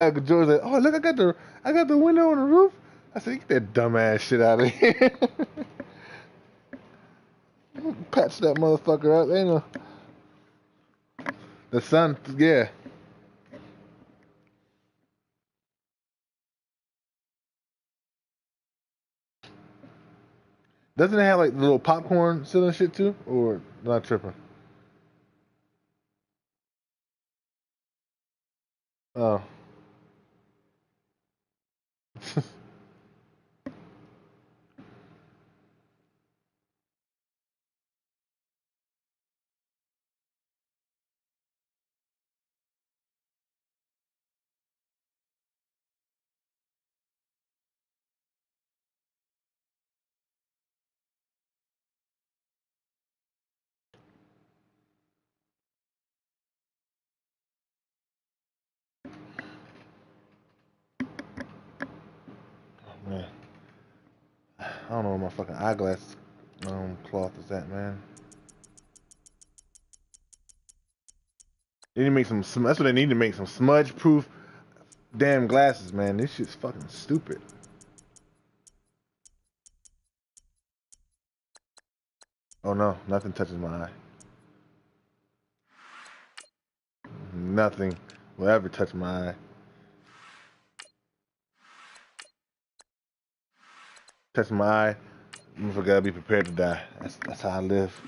George's like, oh look, I got the window on the roof. I said, get that dumbass shit out of here. Patch that motherfucker up, ain't no. The sun, yeah. Doesn't it have like the little popcorn ceiling shit too, or not tripping? Oh. Man, I don't know where my fucking eyeglass cloth is at, man. They need to make some. That's what they need to make, some smudge-proof damn glasses, man. This shit's fucking stupid. Oh no, nothing touches my eye. Nothing will ever touch my eye. Touch my eye, I gotta be prepared to die. That's how I live.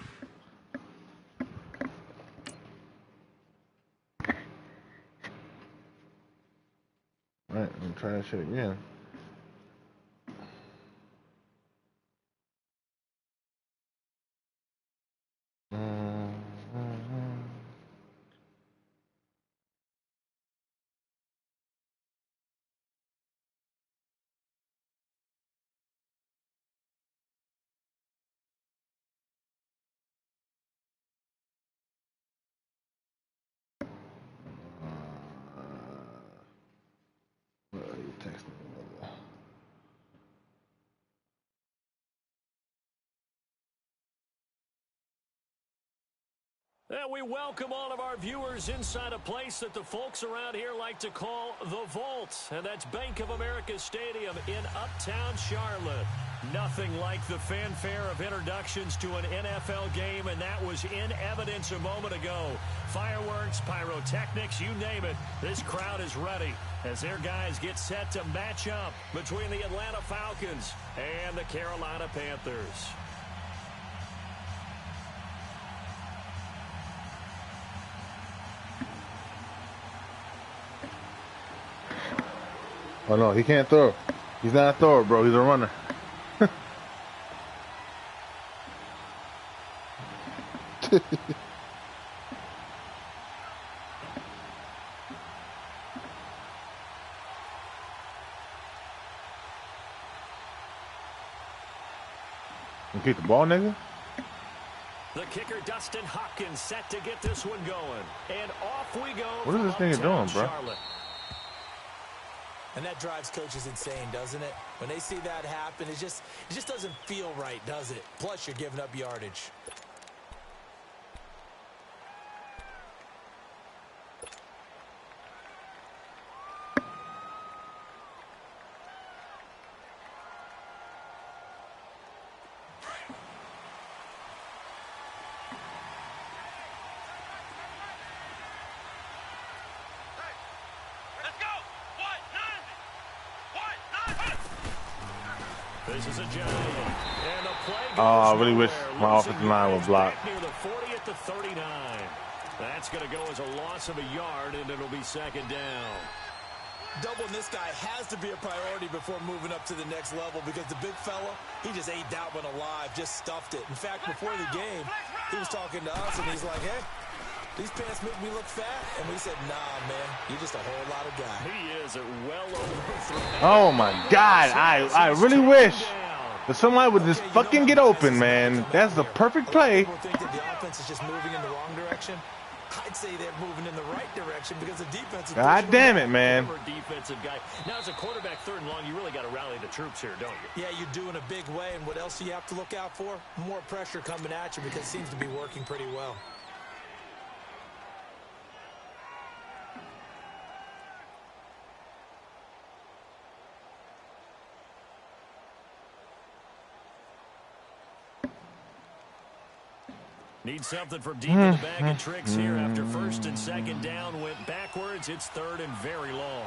Alright, I'm gonna try that shit again. What are you texting me? And we welcome all of our viewers inside a place that the folks around here like to call the Vault. And that's Bank of America Stadium in Uptown Charlotte. Nothing like the fanfare of introductions to an NFL game, and that was in evidence a moment ago. Fireworks, pyrotechnics, you name it. This crowd is ready as their guys get set to match up between the Atlanta Falcons and the Carolina Panthers. Oh no, he can't throw. He's not a thrower, bro. He's a runner. You kick the ball, nigga? The kicker, Dustin Hopkins, set to get this one going. And off we go. What is this nigga doing, bro? Charlotte. And that drives coaches insane, doesn't it? When they see that happen, it just doesn't feel right, does it? Plus, you're giving up yardage. This is a giant. And the play goes I really wish nowhere. my offensive line would block. Near the 40 at the 39. That's going to go as a loss of a yard, and it'll be second down. Doubling this guy has to be a priority before moving up to the next level because the big fella, he just ate that one alive, just stuffed it. In fact, before the game, he was talking to us, and he's like, hey, these pants make me look fat. And we said, nah, man, you're just a whole lot of guy. He is well over 3. Oh my God, I really wish that somebody would just fucking get open, man. That's the perfect play. People think that the offense is just moving in the wrong direction. I'd say they're moving in the right direction because the defense is. God damn it, man. Defensive guy. Now, as a quarterback, third and long, you really got to rally the troops here, don't you? Yeah, you do in a big way. And what else do you have to look out for? More pressure coming at you because it seems to be working pretty well. Need something from deep in the bag of tricks here after first and second down went backwards. It's third and very long.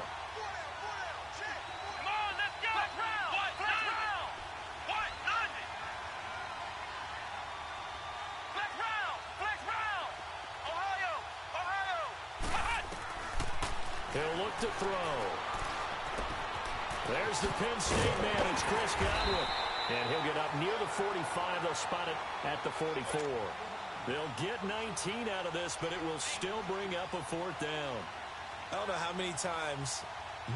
He'll look to throw. There's the Penn State man. It's Chris Godwin. And he'll get up near the 45. They'll spot it at the 44. They'll get 19 out of this, but it will still bring up a fourth down. I don't know how many times,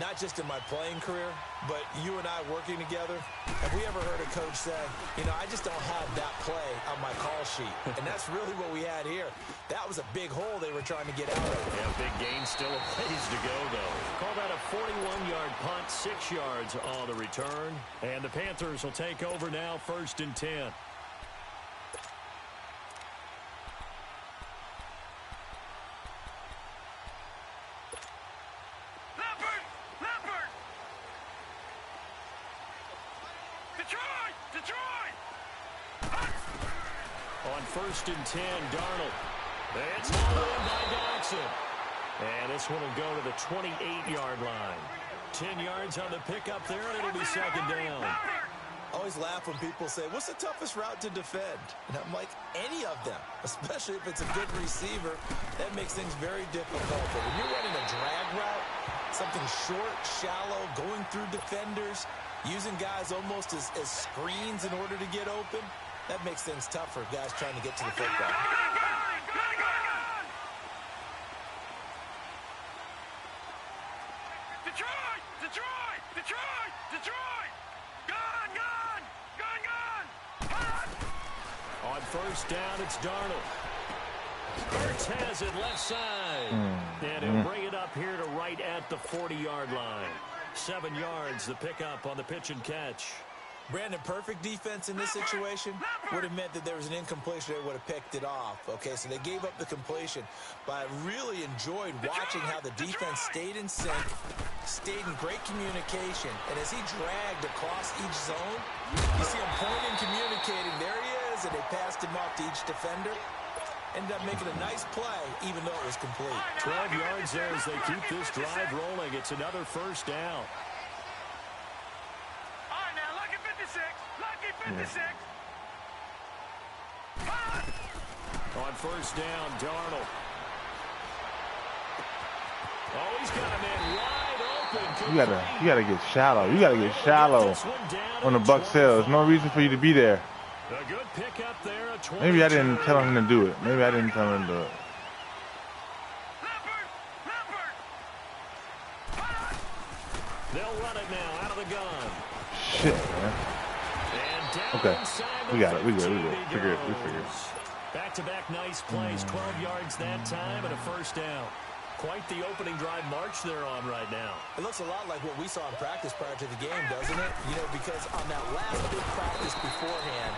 not just in my playing career, but you and I working together, have we ever heard a coach say, you know, I just don't have that play on my call sheet. And that's really what we had here. That was a big hole they were trying to get out of. Yeah, big gain, still a ways to go, though. Call that a 41-yard punt, 6 yards on the return. And the Panthers will take over now, 1st and 10. On 1st and 10, Darnold. It's hauled in by Dodson. And this one will go to the 28-yard line. 10 yards on the pickup there, and it'll be second down. I always laugh when people say, what's the toughest route to defend? And I'm like, any of them, especially if it's a good receiver. That makes things very difficult. But when you're running a drag route, something short, shallow, going through defenders, using guys almost as screens in order to get open, that makes things tough for guys trying to get to the football. Detroit! Gone! On 1st down, it's Darnold. Ertz has it left side. And he'll bring it up here to right at the 40-yard line. 7 yards, the pickup on the pitch and catch. Brandon, perfect defense in this situation would have meant that there was an incompletion. They would have picked it off. Okay, so they gave up the completion. But I really enjoyed watching how the defense stayed in sync, stayed in great communication. And as he dragged across each zone, you see him pointing, communicating. There he is, and they passed him off to each defender. Ended up making a nice play, even though it was complete. 12 yards there as they keep this drive rolling. It's another 1st down. On 1st down, Darnold. Oh, he's got a man wide open. You gotta get shallow. You gotta get shallow on the Buck sale. There's no reason for you to be there. A good pick up there. Maybe I didn't tell him to do it. Maybe I didn't tell him to do it. They'll run it now out of the gun. Shit, man. Okay, we got it. We good. We figured. Back-to-back nice plays. 12 yards that time and a 1st down. Quite the opening drive march they're on right now. It looks a lot like what we saw in practice prior to the game, doesn't it? You know, because on that last big practice beforehand,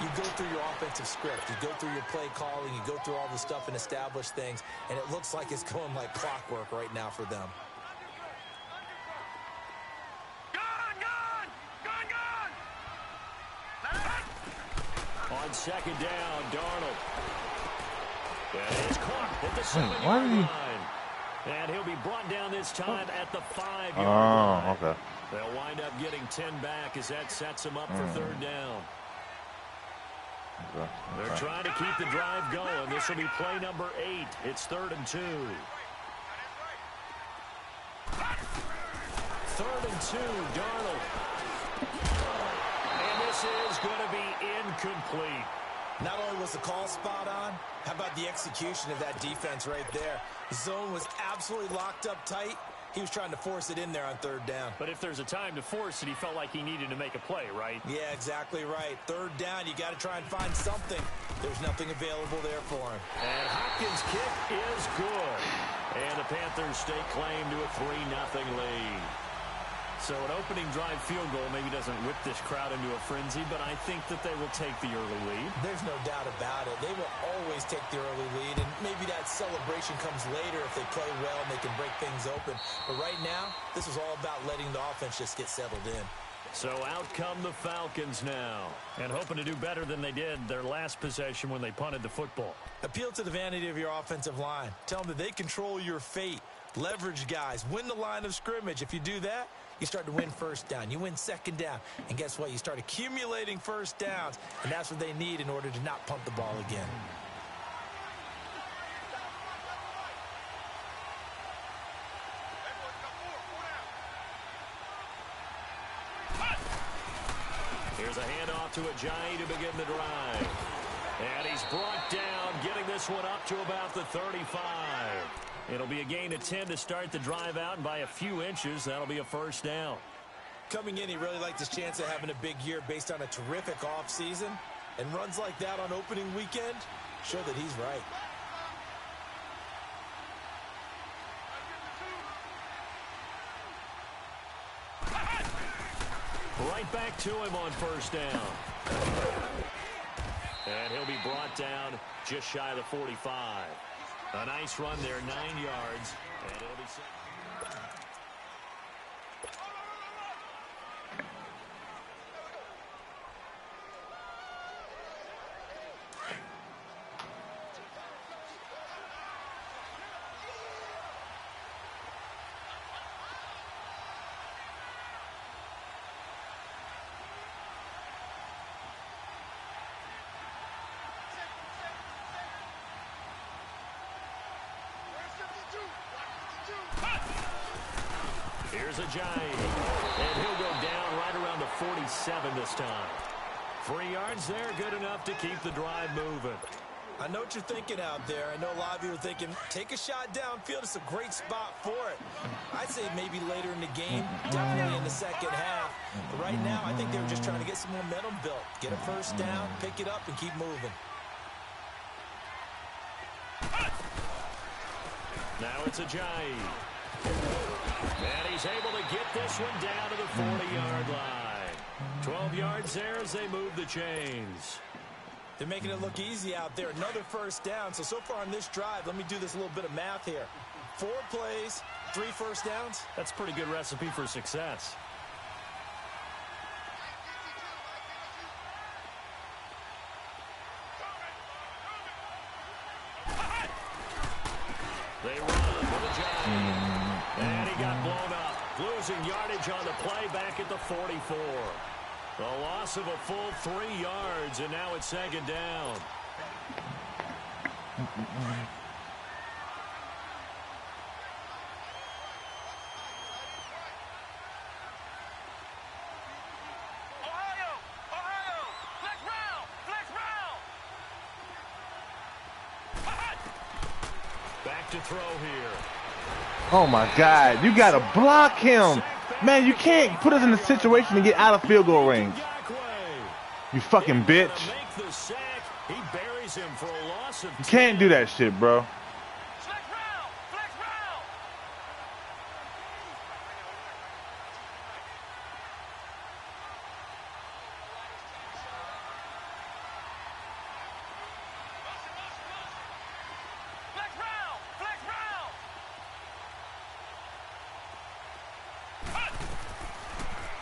you go through your offensive script. You go through your play calling. You go through all the stuff and establish things. And it looks like it's going like clockwork right now for them. On 2nd down, Darnold. And he's caught at the 7-yard line. And he'll be brought down this time at the 5-yard line. Okay. They'll wind up getting 10 back as that sets them up for 3rd down. They're trying to keep the drive going. This will be play number 8. It's 3rd and 2. 3rd and 2, Darnold. And this is going to be incomplete. Not only was the call spot on, how about the execution of that defense right there? The zone was absolutely locked up tight. He was trying to force it in there on 3rd down. But if there's a time to force it, he felt like he needed to make a play, right? Yeah, exactly right. 3rd down, you got to try and find something. There's nothing available there for him. And Hopkins' kick is good. And the Panthers stake claim to a 3-0 lead. So an opening drive field goal maybe doesn't whip this crowd into a frenzy, but I think that they will take the early lead. There's no doubt about it. They will always take the early lead, and maybe that celebration comes later if they play well and they can break things open. But right now, this is all about letting the offense just get settled in. So out come the Falcons now, and hoping to do better than they did their last possession when they punted the football. Appeal to the vanity of your offensive line. Tell them that they control your fate. Leverage guys. Win the line of scrimmage. If you do that, you start to win first down. You win second down. And guess what? You start accumulating first downs. And that's what they need in order to not punt the ball again. Here's a handoff to Ajayi to begin the drive. And he's brought down, getting this one up to about the 35. It'll be a gain of 10 to start the drive out, and by a few inches, that'll be a first down. Coming in, he really liked his chance of having a big year based on a terrific offseason. And runs like that on opening weekend show that he's right. Right back to him on first down. And he'll be brought down just shy of the 45. A nice run there, 9 yards. And it'll be... Here's Ajayi, and he'll go down right around the 47 this time. 3 yards there, good enough to keep the drive moving. I know what you're thinking out there. I know a lot of you are thinking, take a shot downfield. It's a great spot for it. I'd say maybe later in the game, definitely in the second half. But right now, I think they were just trying to get some momentum built. Get a first down, pick it up, and keep moving. Now it's Ajayi. And he's able to get this one down to the 40-yard line. 12 yards there as they move the chains. They're making it look easy out there. Another first down. So far on this drive, let me do this little bit of math here. 4 plays, 3 first downs. That's a pretty good recipe for success. They run with Ajayi. And he got blown up. Losing yardage on the play back at the 44. The loss of a full 3 yards, and now it's second down. Back to throw here. Oh my God, you gotta block him. Man, you can't put us in a situation to get out of field goal range. You fucking bitch. You can't do that shit, bro.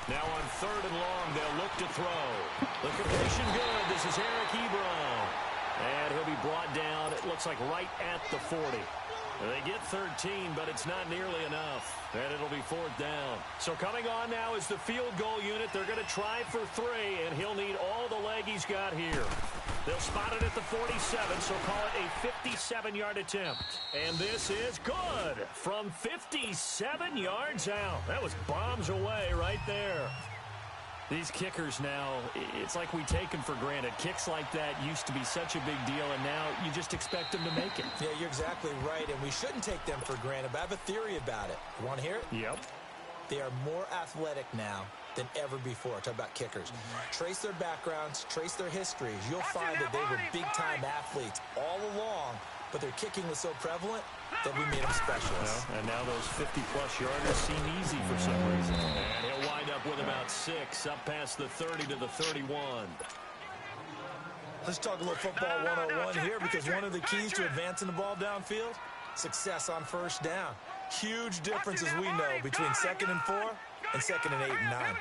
Now on 3rd and long, they'll look to throw. The completion good. This is Eric Ebron. And he'll be brought down, it looks like right at the 40. They get 13, but it's not nearly enough. And it'll be 4th down. So coming on now is the field goal unit. They're going to try for 3, and he'll need all the leg he's got here. They'll spot it at the 47, so call it a 57-yard attempt. And this is good from 57 yards out. That was bombs away right there. These kickers now, it's like we take them for granted. Kicks like that used to be such a big deal, and now you just expect them to make it. Yeah, you're exactly right, and we shouldn't take them for granted, but I have a theory about it. You want to hear it? Yep. They are more athletic now than ever before. Talk about kickers. Trace their backgrounds, trace their histories. You'll find that they were big-time athletes all along, but their kicking was so prevalent that we made them specialists. Well, and now those 50-plus yarders seem easy for some reason. And he'll wind up with about 6, up past the 30 to the 31. Let's talk a little football 101 here, because one of the keys to advancing the ball downfield, success on first down. Huge differences we know between 2nd and 4 and 2nd and 8 and 9.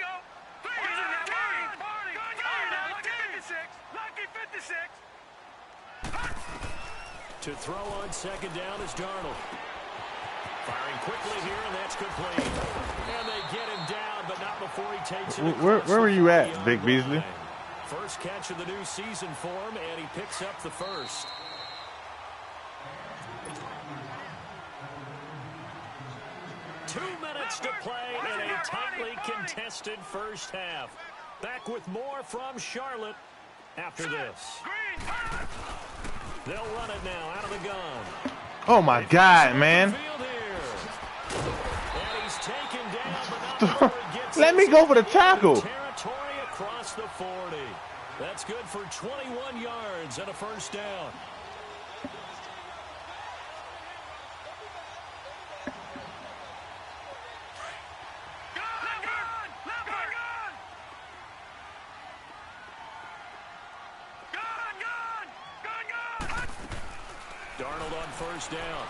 To throw on second down is Darnold. Firing quickly here, and that's complete. And they get him down, but not before he takes it. Where were you at, Vic Beasley? First catch of the new season for him, and he picks up the first. To play in a tightly contested first half. Back with more from Charlotte after this. They'll run it now out of the gun. Oh my God, man. And he's taken down, let me go for the tackle. Territory across the 40. That's good for 21 yards and a first down. Darnold on first down.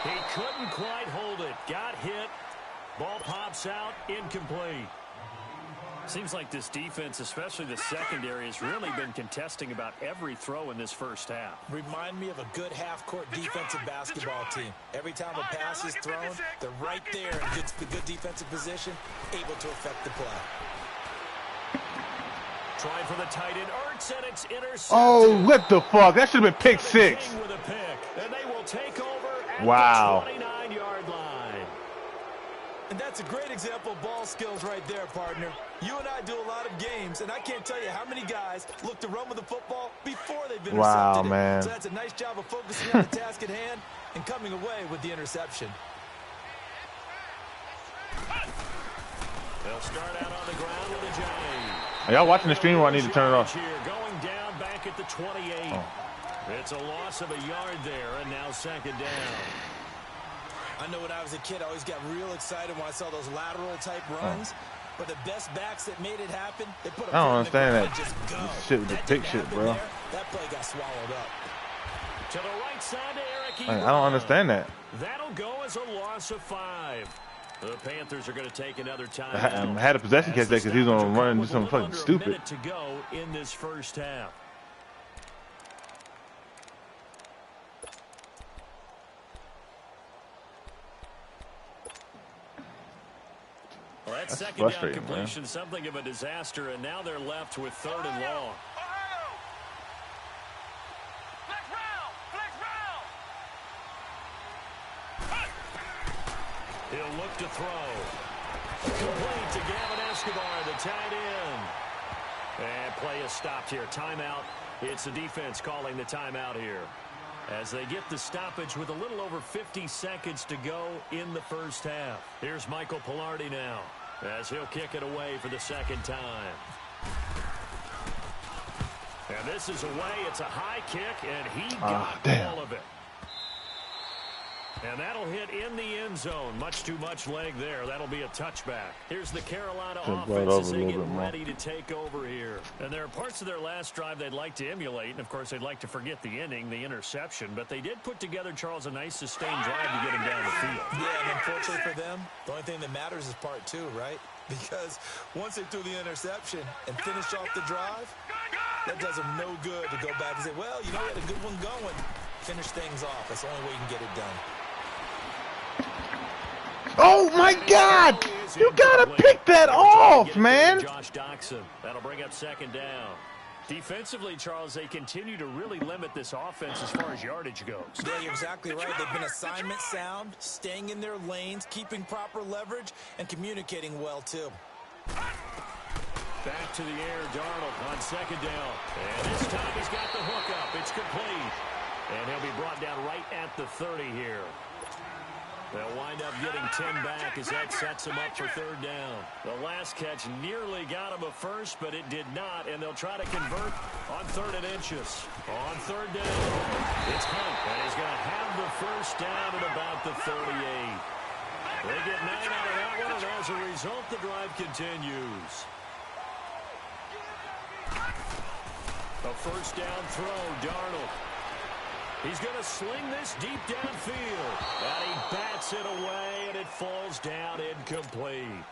He couldn't quite hold it. Got hit. Ball pops out. Incomplete. Seems like this defense, especially the secondary, has really been contesting about every throw in this first half. Remind me of a good half-court defensive basketball team. Every time a pass is thrown, they're right there in good defensive position, able to affect the play. Trying for the tight end, Ertz, and it's intercepted. Oh, what the fuck? That should have been pick six. With a pick, and they will take over at wow. the 29-yard line. And that's a great example of ball skills right there, partner. You and I do a lot of games, and I can't tell you how many guys look to run with the football before they've been intercepted. Wow, man. So that's a nice job of focusing on the task at hand and coming away with the interception. They'll start out on the ground with a Johnny. Are y'all watching the stream or I need to turn it off? Going down back at the 28. Oh. It's a loss of a yard there, and now second down. I know when I was a kid, I always got real excited when I saw those lateral-type runs. Oh. But the best backs that made it happen, they put a I don't understand that. Just go. Shit with the pick shit, bro. There. That play got swallowed up. To the right side to Eric. I don't understand that. That'll go as a loss of 5. The Panthers are going to take another time. I had a possession catch that because he's going to run and do something fucking stupid. A minute to go in this first half. Well, that's second down completion, man. Something of a disaster, and now they're left with 3rd and long. He'll look to throw. Complete to Gavin Escobar, the tight end. And play is stopped here. Timeout. It's the defense calling the timeout here. As they get the stoppage with a little over 50 seconds to go in the first half. Here's Michael Pilardi now, as he'll kick it away for the second time. And this is away. It's a high kick, and he got all of it. And that'll hit in the end zone. Much too much leg there. That'll be a touchback. Here's the Carolina offense as they get ready to take over here. And there are parts of their last drive they'd like to emulate. And, of course, they'd like to forget the inning, the interception. But they did put together, Charles, a nice sustained drive to get him down the field. Yeah, and unfortunately for them, the only thing that matters is part 2, right? Because once they threw the interception and finished off the drive, that does them no good to go back and say, well, you know, we had a good one going. Finish things off. That's the only way you can get it done. Oh, my God! You got to pick that off, man! Josh Doxson. That'll bring up second down. Defensively, Charles, they continue to really limit this offense as far as yardage goes. Yeah, you're exactly right. They've been assignment sound, staying in their lanes, keeping proper leverage, and communicating well, too. Back to the air, Darnold on second down. And this time he's got the hook up. It's complete. And he'll be brought down right at the 30 here. They'll wind up getting 10 back as that sets them up for third down. The last catch nearly got him a first, but it did not, and they'll try to convert on 3rd and inches. On third down, it's Hunt, and he's going to have the first down at about the 38. They get 9 out of that one, and as a result, the drive continues. A first down throw, Darnold. He's going to sling this deep downfield. And he bats it away, and it falls down incomplete.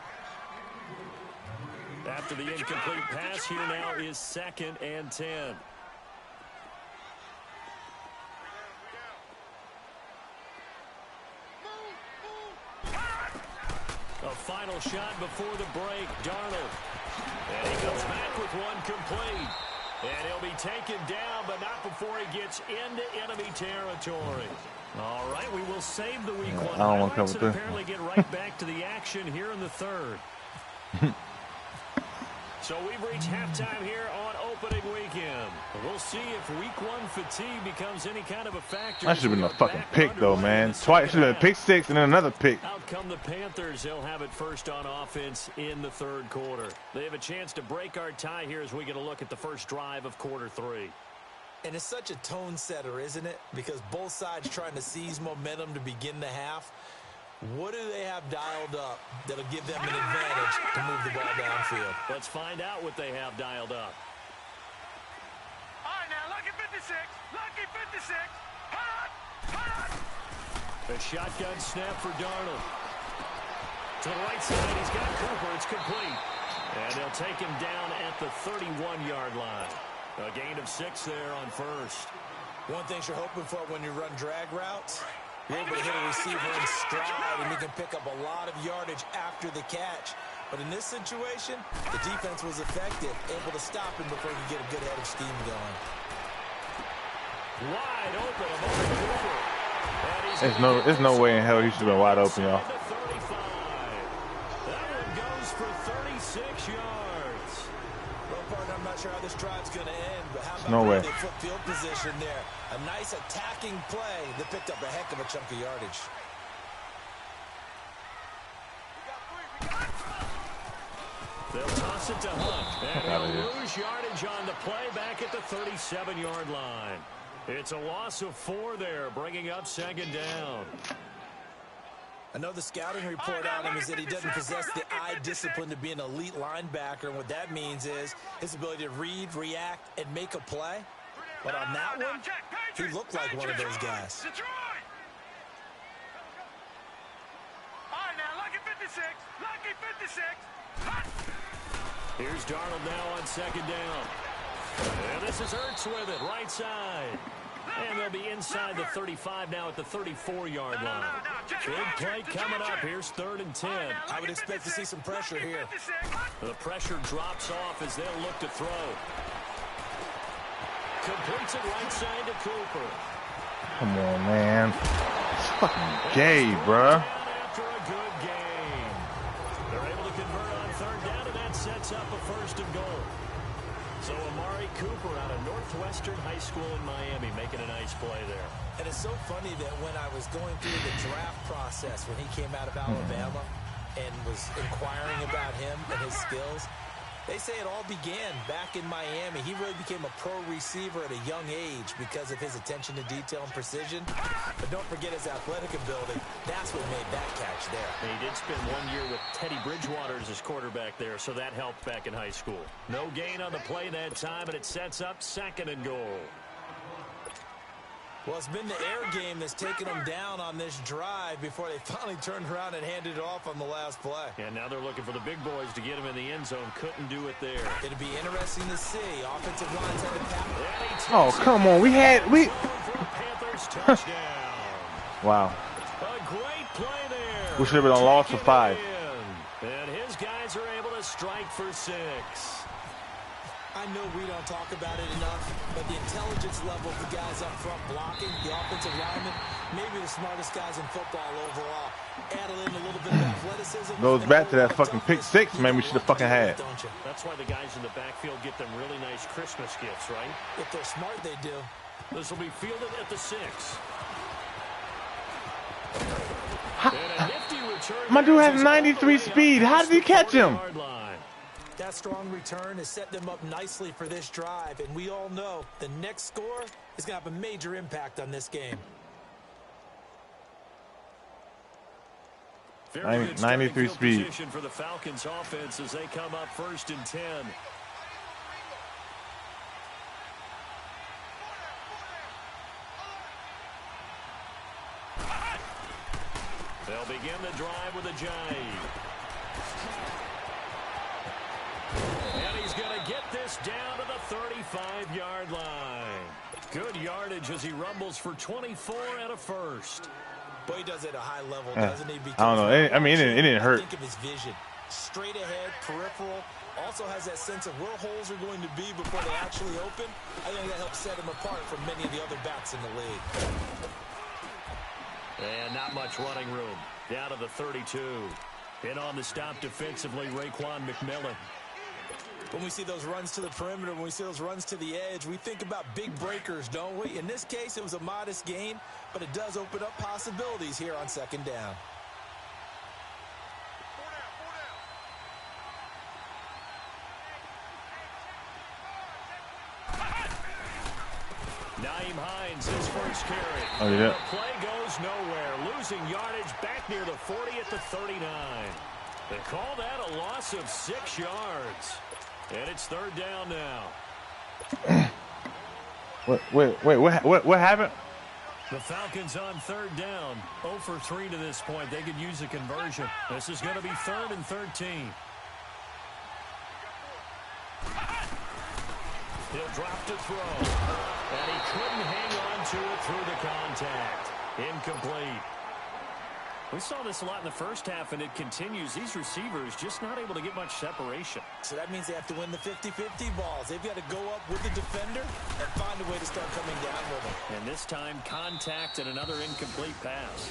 After the incomplete pass, here now is 2nd and 10. final shot before the break, Darnold. And he comes back with one complete. And he'll be taken down, but not before he gets into enemy territory. All right, we will save the week one highlights and apparently get right back to the action here in the third. So we've reached halftime here on opening weekend. We'll see if week one fatigue becomes any kind of a factor. That should have been a fucking pick, though, man. Twice should have been pick six and then another pick. Out come the Panthers. They'll have it first on offense in the third quarter. They have a chance to break our tie here as we get a look at the first drive of quarter three. And it's such a tone setter, isn't it? Because both sides trying to seize momentum to begin the half. What do they have dialed up that'll give them an advantage to move the ball downfield? Let's find out what they have dialed up. All right, now, lucky 56. Lucky 56. Hot! Hot! A shotgun snap for Darnold. To the right side, he's got Cooper. It's complete. And they'll take him down at the 31-yard line. A gain of 6 there on first. One thing you're hoping for when you run drag routes, you're able to hit a receiver in stride, and you can pick up a lot of yardage after the catch. But in this situation, the defense was effective, able to stop him before he could get a good head of steam going. Wide open, Amari Cooper. There's no way in hell he should have been wide open, y'all. That one goes for 36 yards. Well, partner, I'm not sure how this drive's going to end, but how about no way. The foot field position there? A nice attacking play that picked up a heck of a chunk of yardage. They'll toss it to Hunt. And he'll lose yardage on the play back at the 37-yard line. It's a loss of 4 there, bringing up second down. I know the scouting report on him is that he doesn't possess the eye discipline to be an elite linebacker, and what that means is his ability to read, react, and make a play. But on that one, he looked like one of those guys. All right, now, lucky 56. Lucky 56. Hot! Here's Darnold now on second down. And this is Ertz with it, right side. And they'll be inside the 35 now at the 34-yard line. Big play coming up. Here's 3rd and 10. I would expect to see some pressure here. The pressure drops off as they'll look to throw. Completes it right side to Cooper. Come on, man. It's fucking gay, bruh. After a good game. They're able to convert on 3rd down, and that sets up a 1st and goal. So Amari Cooper out of Northwestern High School in Miami making a nice play there. And it's so funny that when I was going through the draft process when he came out of Alabama and was inquiring about him and his skills, they say it all began back in Miami. He really became a pro receiver at a young age because of his attention to detail and precision. But don't forget his athletic ability. That's what made that catch there. And he did spend 1 year with Teddy Bridgewater as his quarterback there, so that helped back in high school. No gain on the play that time, and it sets up 2nd and goal. Well, it's been the air game that's taken them down on this drive before they finally turned around and handed it off on the last play. And now they're looking for the big boys to get him in the end zone. Couldn't do it there. It'll be interesting to see. Offensive lines had to pass. Oh, come on. Panthers touchdown. Wow. A great play there. We should have been on loss for 5. And his guys are able to strike for 6. I know we don't talk about it enough, but the intelligence level of the guys up front blocking, the offensive linemen, maybe the smartest guys in football overall. Add in a little bit of athleticism. Goes back to that fucking pick 6, man, we should have fucking had. That's why the guys in the backfield get them really nice Christmas gifts, right? If they're smart, they do. This will be fielded at the 6. My dude has 93 speed. How did he catch him? That strong return has set them up nicely for this drive, and we all know the next score is going to have a major impact on this game. 93 speed. For the Falcons offense as they come up 1st and 10. They'll begin the drive with a jive. And he's going to get this down to the 35-yard line. Good yardage as he rumbles for 24 and a 1st. Boy, he does it at a high level, doesn't he? Because I don't know. I mean, it didn't hurt. Think of his vision. Straight ahead, peripheral. Also has that sense of where holes are going to be before they actually open. I think that helps set him apart from many of the other backs in the league. And not much running room. Down to the 32. In on the stop defensively, Raekwon McMillan. When we see those runs to the perimeter, when we see those runs to the edge, we think about big breakers, don't we? In this case, it was a modest gain, but it does open up possibilities here on second down. Nyheim Hines, his first carry. Oh, yeah. The play goes nowhere. Losing yardage back near the 40 at the 39. They call that a loss of 6 yards. And it's third down now. What happened? The Falcons on third down. 0 for 3 to this point. They could use a conversion. This is going to be 3rd and 13. He'll drop to throw. And he couldn't hang on to it through the contact. Incomplete. We saw this a lot in the first half, and it continues. These receivers just not able to get much separation. So that means they have to win the 50-50 balls. They've got to go up with the defender and find a way to start coming down with them. And this time, contact and another incomplete pass.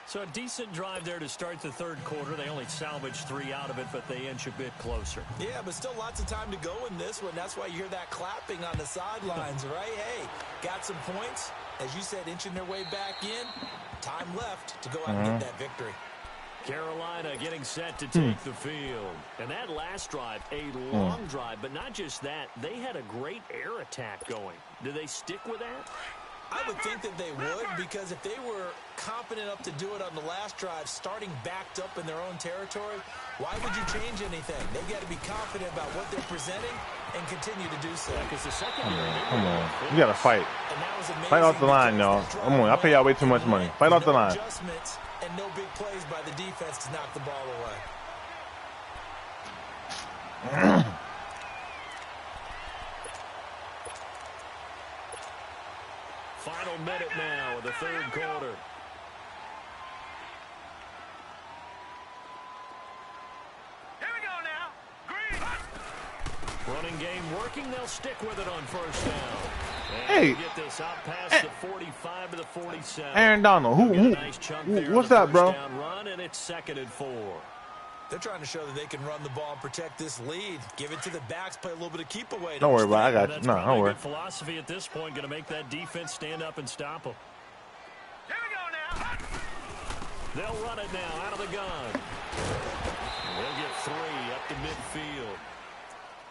So a decent drive there to start the third quarter. They only salvaged 3 out of it, but they inch a bit closer. Yeah, but still lots of time to go in this one. That's why you hear that clapping on the sidelines, right? Hey, got some points. As you said, inching their way back in. Time left to go out and get that victory. Carolina getting set to take the field. And that last drive, a long drive, but not just that. They had a great air attack going. Do they stick with that? I would think that they would, because if they were confident enough to do it on the last drive, starting backed up in their own territory, why would you change anything? They've got to be confident about what they're presenting and continue to do so. Because the secondary, Come on. You got to fight. And that was amazing. Fight off the line, y'all. Come on. I pay y'all way too much money. Fight off the No line. adjustments and no big plays by the defense to knock the ball away. Final minute now of the third quarter. Here we go now. Green. Running game working. They'll stick with it on first down. And Hey. get this out past the 45 to the 47. Aaron Donald. Get a nice chunk there What's on the up, bro? first down run, and it's 2nd and 4. They're trying to show that they can run the ball and protect this lead. Give it to the backs, play a little bit of keep away. Don't worry about it. I got you. That's No, probably don't a worry. good philosophy at this point. Going to make that defense stand up and stop them. Here we go now. They'll run it now out of the gun. They'll get 3 up to midfield.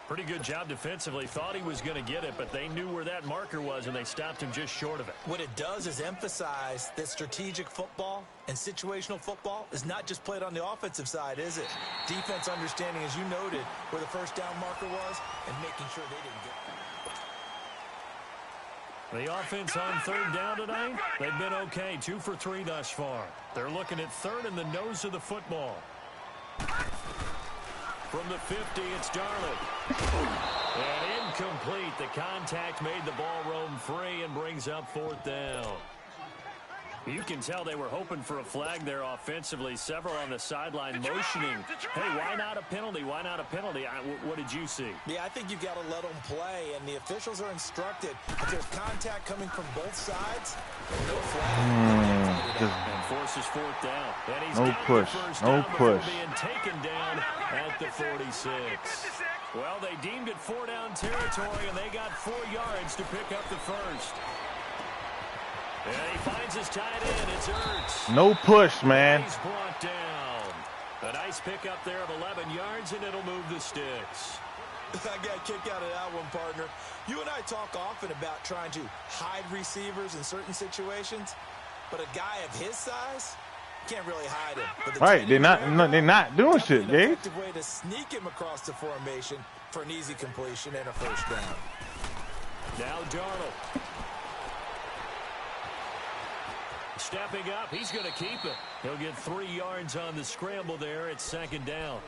Pretty good job defensively. Thought he was going to get it, but they knew where that marker was, and they stopped him just short of it. What it does is emphasize that strategic football and situational football is not just played on the offensive side, is it? Defense understanding, as you noted, where the first down marker was and making sure they didn't get The offense on third down tonight, they've been okay. 2 for 3 thus far. They're looking at third in the nose of the football. From the 50, it's Darling. And incomplete. The contact made the ball roam free and brings up 4th down. You can tell they were hoping for a flag there offensively. Several on the sideline motioning. Hey, why not a penalty? Why not a penalty? What did you see? Yeah, I think you've got to let them play, and the officials are instructed. If there's contact coming from both sides, no flag. And forces 4th down. And he's No got push. the first No down before push. being taken down at the 46. Well, they deemed it 4-down territory, and they got 4 yards to pick up the first. And he finds his tight end. It's Ertz. No push, man. He's brought down. A nice pickup there of 11 yards, and it'll move the sticks. I got a kick out of that one, partner. You and I talk often about trying to hide receivers in certain situations, but a guy of his size can't really hide him. But Right, they're not doing shit, an Gabe. effective way to sneak him across the formation for an easy completion and a first down. Now Darnold. Stepping up, he's going to keep it. He'll get 3 yards on the scramble there. It's 2nd down.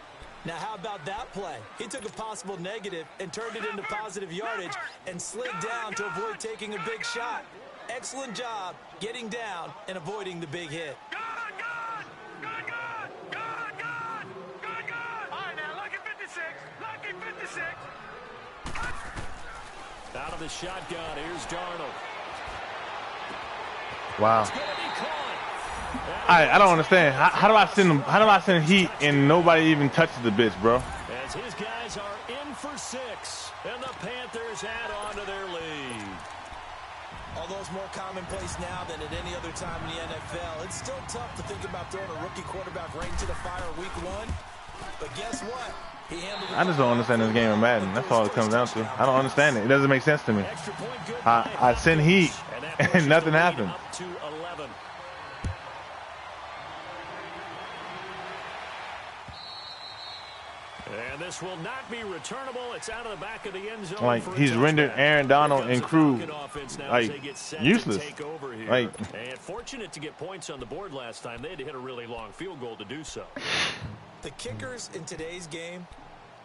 Now, how about that play? He took a possible negative and turned it into positive yardage and slid down to avoid taking a big shot. Excellent job getting down and avoiding the big hit. Good, good. Good, good. Good, good. Good, good. All right, now, lucky 56. Lucky 56. Out of the shotgun, here's Darnold. Wow. It's gonna be caught. I don't understand. How do I send them? How do I send heat and nobody even touches the bitch, bro? As his guys are in for 6, and the Panthers add on to their lead. Although it's more commonplace now than at any other time in the NFL, it's still tough to think about throwing a rookie quarterback right into the fire week 1. But guess what? He handled it. I just don't understand this game of Madden. That's all it comes down to. I don't understand it. It doesn't make sense to me. I send heat and nothing happens. Up to 11. And this will not be returnable. It's out of the back of the end zone. Like, he's rendered Aaron Donald and crew like useless. Like, and fortunate to get points on the board last time. They had to hit a really long field goal to do so. The kickers in today's game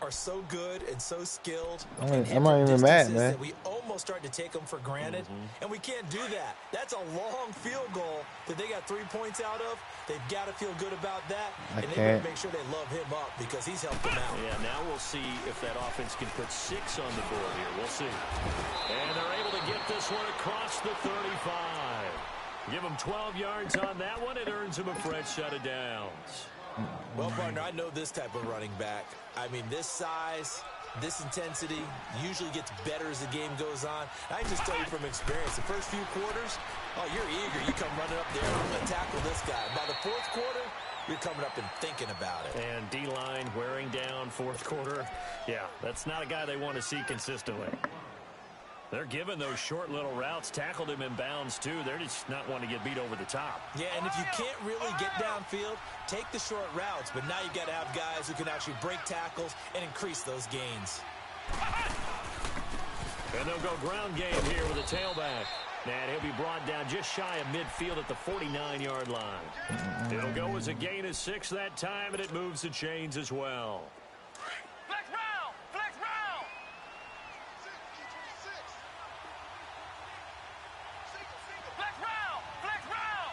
are so good and so skilled. I'm not even mad, man. We almost start to take them for granted, and we can't do that. That's a long field goal that they got 3 points out of. They've got to feel good about that, and they better make sure they love him up because he's helped them out. Yeah, now we'll see if that offense can put 6 on the board here. We'll see. And they're able to get this one across the 35. Give them 12 yards on that one. It earns them a fresh set of downs. Well, partner, I know this type of running back. I mean, this size, this intensity usually gets better as the game goes on. I can just tell you from experience, the first few quarters, oh, you're eager. You come running up there, I'm going to tackle this guy. By the fourth quarter, you're coming up and thinking about it. And D-line wearing down fourth quarter. Yeah, that's not a guy they want to see consistently. They're giving those short little routes, tackled him in bounds, too. They're just not wanting to get beat over the top. Yeah, and if you can't really get downfield, take the short routes. But now you've got to have guys who can actually break tackles and increase those gains. And they'll go ground game here with a tailback. And he'll be brought down just shy of midfield at the 49-yard line. It'll go as a gain of 6 that time, and it moves the chains as well. Flex round! Flex round! Flex round! Flex round!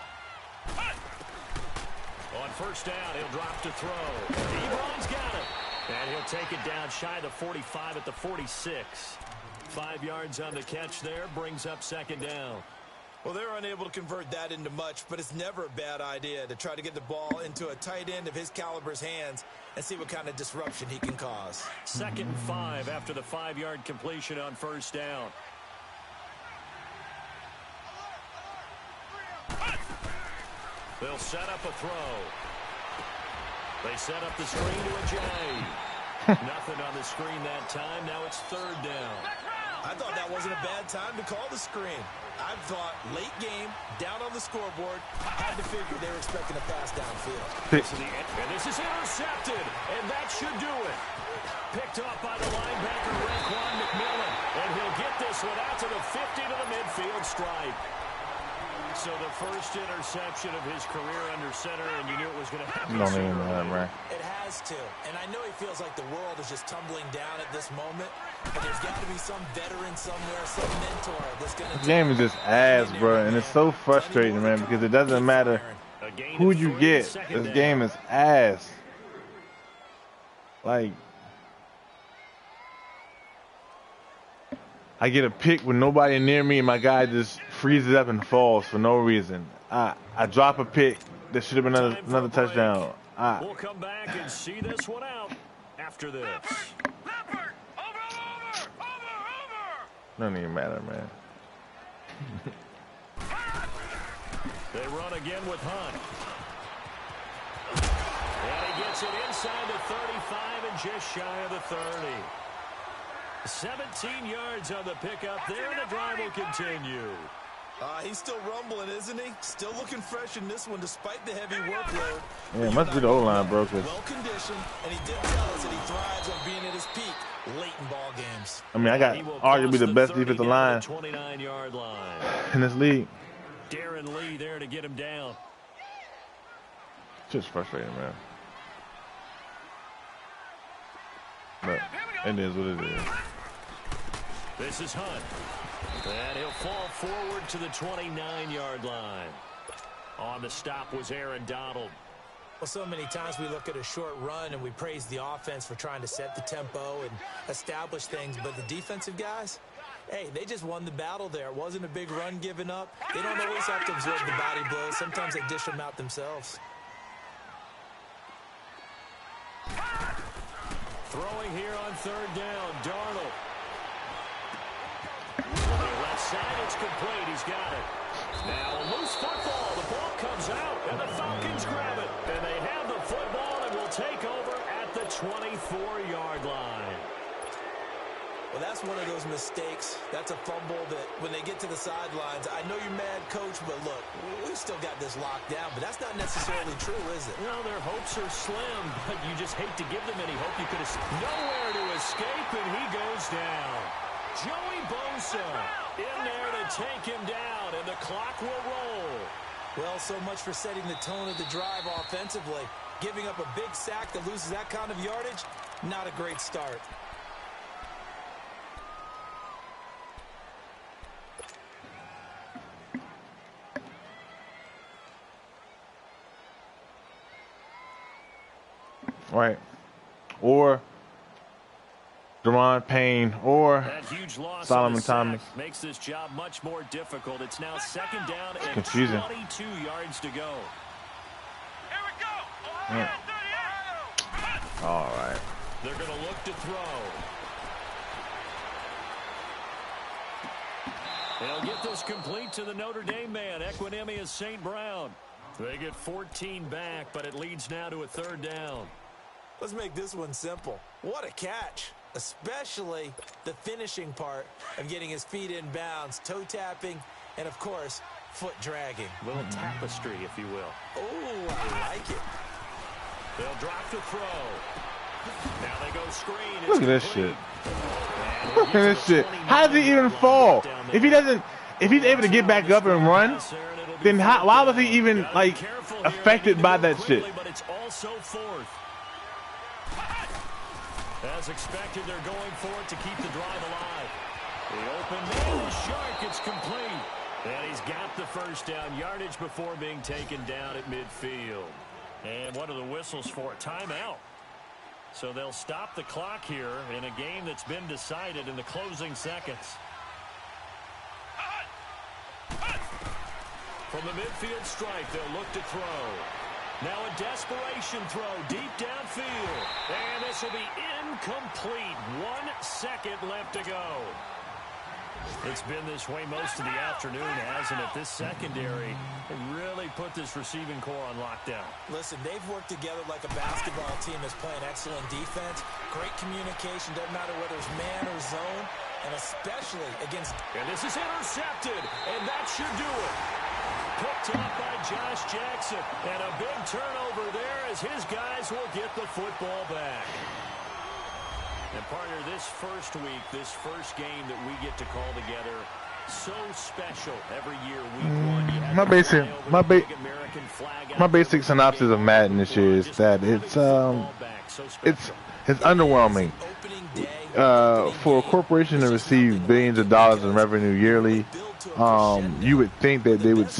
On first down, he'll drop to throw. Ebron's got it. And he'll take it down shy of the 45 at the 46. 5 yards on the catch there, brings up second down. Well, they're unable to convert that into much, but it's never a bad idea to try to get the ball into a tight end of his caliber's hands and see what kind of disruption he can cause. 2nd and 5 after the 5-yard completion on first down. They'll set up a throw. They set up the screen to a J. Nothing on the screen that time. Now it's 3rd down. I thought that wasn't a bad time to call the screen. I thought late game, down on the scoreboard, had to figure they were expecting a pass downfield. And this is intercepted, and that should do it. Picked off by the linebacker, Raekwon McMillan. And he'll get this one out to the 50 to the midfield stripe. So the first interception of his career under center, and you knew it was going to happen. Don't even know that, man. It has to. And I know he feels like the world is just tumbling down at this moment. But there's got to be some veteran somewhere, some mentor that's going to... This game is just ass, bro. And it's so frustrating, man, because it doesn't matter who you get. This game is ass. Like... I get a pick with nobody near me, and my guy just freezes up and falls for no reason. I drop a pick that should have been another touchdown. We'll come back and see this one out after this. Leopard! Over! Doesn't even matter, man. They run again with Hunt. And he gets it inside the 35 and just shy of the 30. 17 yards on the pickup there, and the drive will continue. He's still rumbling, isn't he? Still looking fresh in this one, despite the heavy workload. Yeah, it must be the O-line, bro. Well conditioned, and he did tell us that he thrives on being at his peak late in ball games. I mean, I got arguably the best defensive line 29-yard line in this league. Darren Lee there to get him down. Just frustrating, man. But it is what it is. This is Hunt. And he'll fall forward to the 29-yard line. On the stop was Aaron Donald. Well, so many times we look at a short run and we praise the offense for trying to set the tempo and establish things, but the defensive guys, hey, they just won the battle there. It wasn't a big run given up. They don't always have to absorb the body blows. Sometimes they dish them out themselves. Throwing here on third down, Darnold. On the left side, it's complete. He's got it. Now a loose football. The ball comes out, and the Falcons grab it. And they have the football and will take over at the 24-yard line. Well, that's one of those mistakes. That's a fumble that when they get to the sidelines, I know you're mad, Coach, but look, we've still got this locked down. But that's not necessarily true, is it? Well, their hopes are slim, but you just hate to give them any hope. You could have nowhere to escape, and he goes down. Joey Bosa in there to take him down, and the clock will roll. Well, so much for setting the tone of the drive offensively. Giving up a big sack that loses that kind of yardage, not a great start. Right. Or Deron Payne or Solomon Thomas. Makes this job much more difficult. It's now second down and confusing. 22 yards to go. Here we go. Yeah. All right. They're going to look to throw. They'll get this complete to the Notre Dame man. Equanimous St. Brown. They get 14 back, but it leads now to a third down. Let's make this one simple. What a catch, especially the finishing part of getting his feet in bounds, toe tapping, and, of course, foot dragging. A little tapestry, if you will. Oh, I like it. They'll drop to throw. Now they go screen. Look at this shit. Look at this shit. How does he even fall? If he's able to get back up and run, then why was he even, like, affected by that shit? But it's also fourth. As expected, they're going for it to keep the drive alive. The open man is sharp. It's complete. And he's got the first down yardage before being taken down at midfield. And what are the whistles for? Timeout. So they'll stop the clock here in a game that's been decided in the closing seconds. From the midfield strike, they'll look to throw. Now a desperation throw deep downfield. And this will be incomplete. 1 second left to go. It's been this way most of the afternoon, hasn't it? This secondary really put this receiving core on lockdown. Listen, they've worked together like a basketball team that's playing excellent defense. Great communication, doesn't matter whether it's man or zone, and especially against... And this is intercepted, and that should do it. Picked up by Josh Jackson, and a big turnover there as his guys will get the football back. And partner, this first week, this first game that we get to call together, so special every year. Week one, you have my basic synopsis of Madden this year is that it's underwhelming. For a corporation to receive billions of dollars in revenue yearly, you would think that they would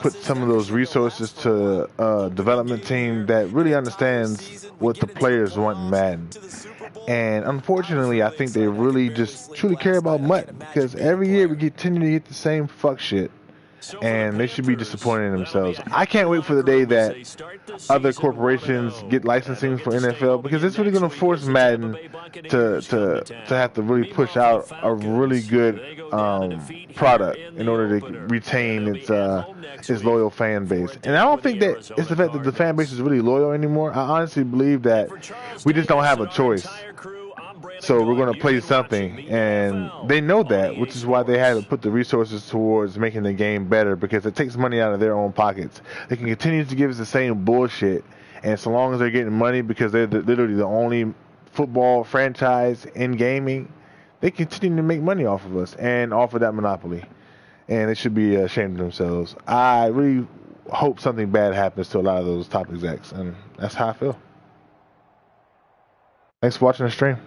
put some of those resources to a development team that really understands what the players want in Madden. And unfortunately, I think they really just truly care about Madden, because every year we continue to get the same fuck shit. And they should be disappointed in themselves. I can't wait for the day that other corporations get licensing for NFL, because it's really going to force Madden to have to really push out a really good product in order to retain its loyal fan base. And I don't think that it's the fact that the fan base is really loyal anymore. I honestly believe that we just don't have a choice. So we're going to play something, and they know that, which is why they had to put the resources towards making the game better, because it takes money out of their own pockets. They can continue to give us the same bullshit, and so long as they're getting money because they're literally the only football franchise in gaming, they continue to make money off of us and off of that monopoly. And they should be ashamed of themselves. I really hope something bad happens to a lot of those top execs, and that's how I feel. Thanks for watching the stream.